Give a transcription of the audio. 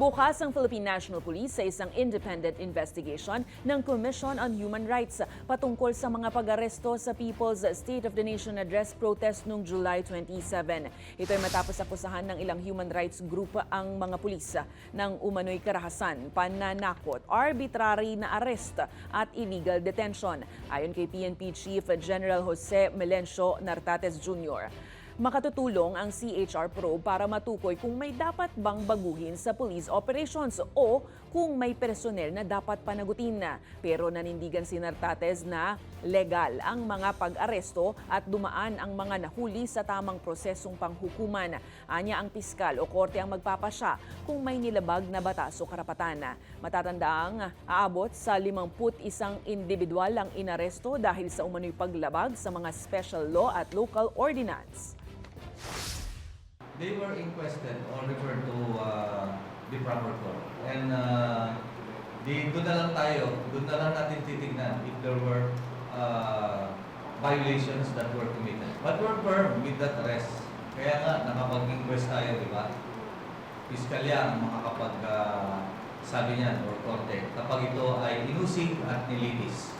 Bukas ang Philippine National Police sa isang independent investigation ng Commission on Human Rights patungkol sa mga pag-aresto sa People's State of the Nation Address protest noong July 27. Ito ay matapos akusahan ng ilang human rights group ang mga pulis ng umano'y karahasan, pananakot, arbitrary na arrest at illegal detention. Ayon kay PNP Chief General Jose Melencio Nartates Jr., makatutulong ang CHR probe para matukoy kung may dapat bang baguhin sa police operations o kung may personel na dapat panagutin na. Pero nanindigan si Nartates na legal ang mga pag-aresto at dumaan ang mga nahuli sa tamang prosesong panghukuman. Anya ang piskal o korte ang magpapasya kung may nilabag na batas o karapatan. Matatandaang aabot sa 51 individual ang inaresto dahil sa umano'y paglabag sa mga special law at local ordinance. They were inquested or referred to the proper court. And doon na lang tayo, doon na lang natin titignan if there were violations that were committed. But we're firm with that arrest. Kaya nga, nakapag-inquest tayo, di ba? Piskalya ang makakapag sabi niyan or korte kapag ito ay inusig at nilitis.